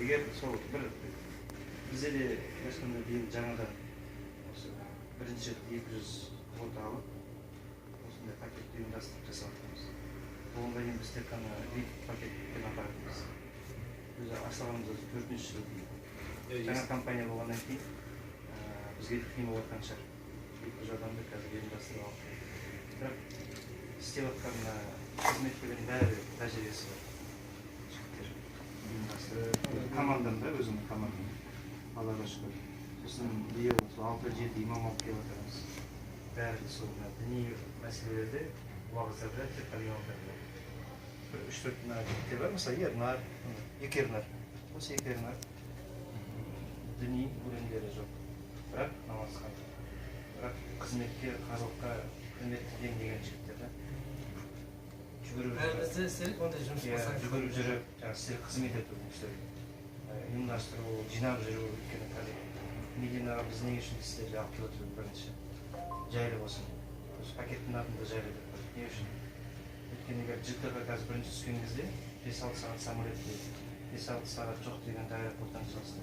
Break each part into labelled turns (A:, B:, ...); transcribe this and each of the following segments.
A: егер сол бір бізде де ешқандай биыл жаңадан осы бірінші рет 200 квота алып осындай пакетті ұйымдастырып жасаватырмыз. Оған дейін біз тек қана VIP пакетпен апаратынбыз. Біз ашылғанымыз 4-ші жыл. Жаңа компания болғаннан кейін бізге қиын болып жатқан шығар. 200 адамды қазір ұйымдастырып алып. Бірақ істеп жатқан қызметтердің бәрі тәжірибесі бар. Командам да, өзімнің командам. Аллаға шүкір. Сосын биыл 6-7 имам алып келіп жатырмыз. Бәрі сол діни мәселелерде уағыздарда тек қана имамдар. Бір 3-4 жігіттер бар, мысалы Ернар, Екернар. Осы Екернар діни өлеңдері жоқ. Бірақ намазға, бірақ қызметке, қажылыққа қызметті деген жігіттер да.
B: Бәрімізде істелік, ондай жұмыс болсаң.
A: Жүгіріп жүріп, істер қызмет ету істелік. Ұйымдастыру, жинап жүру, өйткені қазір Мединаға біз не үшін істерді алып келіп отыру бірінші. Жайлы болсын. Пакеттің артында жайлы деп қойдық. Не үшін? Өйткені егер ЖТХ қазір бірінші түскен кезде 5-6 сағат самолет дейді. 5-6 сағат жоқ деген аэропорттан шығасың.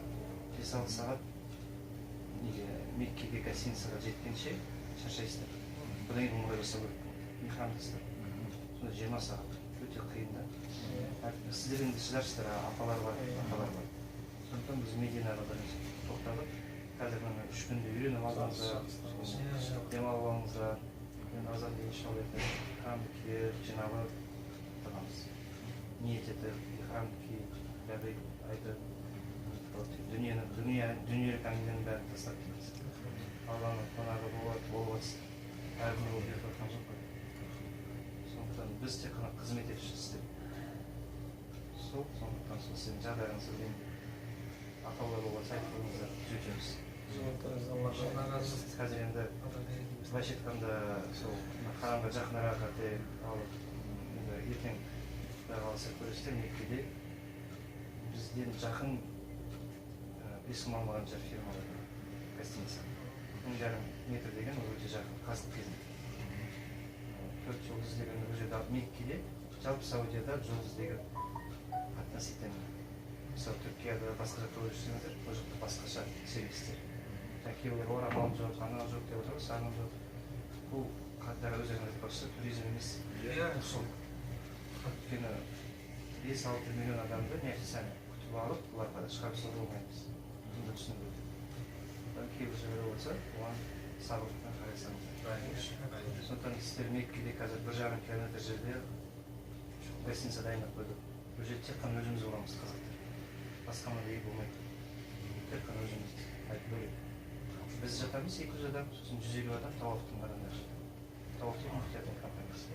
A: 5-6 сағат Меккеге гостиницаға жеткенше шаршайсыздар. Бұдан кейін умра жасау керек. Механисттер. 20 сағат. Өте қиын да. Сіздер енді шыдарсыздар, апалар бар. Сондықтан біз Мединаға бірінші тоқтадық. Қазір мына 3 күнде үйреніп алғаныңызға, демалып алғаныңызға, азан дейін иншалла храмды киіп, жиналып тұрғанбыз. Ниет етіп, храмды киіп, бәрі айтып, дүниелік әңгіменің бәрін тастап кетеміз. Алланың қонағы болып әркім болып беріп жатқан жоқ қой. Сондықтан біз тек қана қызмет етіп істеп. Сондықтан сол сіздің жағдайыңызды мен ақаулар болса айтқаныңызды түзетеміз. Қазір енді былайша айтқанда сол харамға жақынырақ алып ертең құдай қаласа көресіздер Меккеде бізден жақын 5 мың алмаған жер фирмалар гостиница. 1,5 метр деген ол өте жақын қазылық кезінде. 4 жұлдыз деген ол жерде Меккеде, жалпы Саудияда жұлдыз деген относительно. Мысалы Түркияда басқа жақта жүрсеңіздер, ол жақта басқаша сервистер. Кейбіреулер орамал жоқ, анау жоқ деп отырмыз, анау жоқ. Бұл қатарға өздеріңіз айтып барсыз, туризм емес. Сол. Өйткені 5-6 миллион адамды сәні күтіп алып, оларға шығарып салу оңаймыз. Бұны түсіну керек. Кейбір жерлер болса, оған сабырлықпен қарайсаңыздар. Сондықтан сіздер Меккеде қазір 1,5 километр жерде гостиница дайындап қойдық. Бұл жерде тек қана өзіміз боламыз, қазақтар. Басқа үй болмайды. Тек қана өзіміз айтып бөлек. Біз жатамыз 200 адам, сосын 150 адам Тауафтың адамдар жатады. Тауафтың мұхтияттың компаниясы.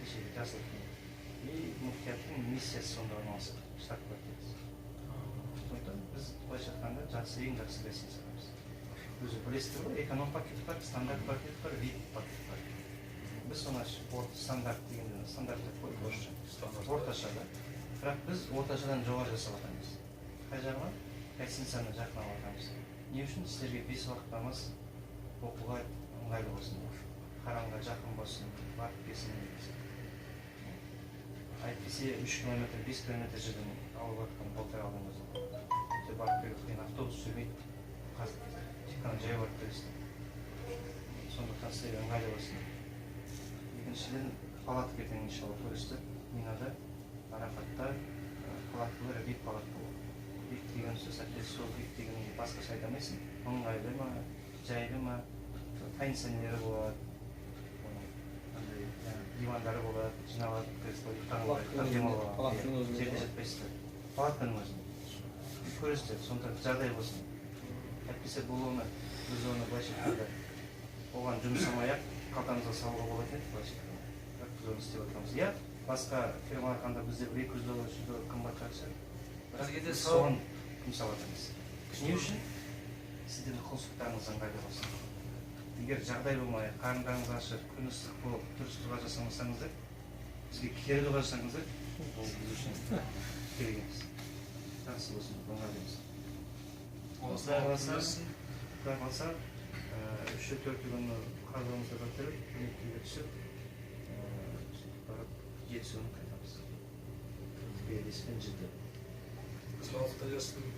A: Кешегі жасылық. И мұхтияттың миссиясы сонда орналасады. Штаб-квартирасы. Сондықтан біз былайша айтқанда ең жақсы гостиницамыз. Өзі білесіздер ғой, эконом пакет бар, стандарт пакет бар, VIP пакет бар. Біз соны стандарт дегенде стандарт деп қойдық орысша. Орташа да. Бірақ біз орташадан жоғары жасап жатамыз. Қай жағынан? Гостиницаны жақын алып жатамыз. Не үшін? Сіздерге 5 уақыт намаз оқуға ыңғайлы болсын. Харамға жақын болсын, барып келсін. Әйтпесе 3 километр, 5 километр жерден алып жатқан болтай алдыңыз. Барып келген автобус жүрмейді. Қазір тек қана жай барып келесіздер. Сондықтан сіздерге ыңғайлы болсын. Екіншіден палата ертең иншалла көресіздер. Минада, Арафатта палаталар VIP палат болады. VIP деген сөз әйтпесе сол VIP деген басқаша айта алмайсың. Ыңғайлы ма, жайлы ма, кондиционері болады, дивандары болады, жиналады, кресло, жерде жатпайсыздар. Палатаның өзінде. Көресіздер, сонда жағдай болсын. Әйтпесе бұл біз оны былайша айтқанда оған жұмсамай-ақ қалтамызға салуға болады еді, былайша айтқанда. Бірақ біз оны істеп отырмыз. Иә, басқа фирмалар қанда бізде $200, $100 қымбатырақ шығар. Бірақ соған жұмсап жатырмыз. Не үшін? Сіздердің құлшылықтарыңыз ыңғайлы болсын. Егер жағдай болмай, қарындарыңыз ашып, күн ыстық болып, дұрыс дұға жасамасаңыздар, бізге кері дұға жасаңыздар, ол біз үшін керек емес. Жақсы болсын, ыңғайлымыз. Құдай қалса, 3-4 күн қазығымызды қатырып, Меккеге түсіп, барып жетісуын қайтамыз. Бейдеспен жетіп.
B: алты жастың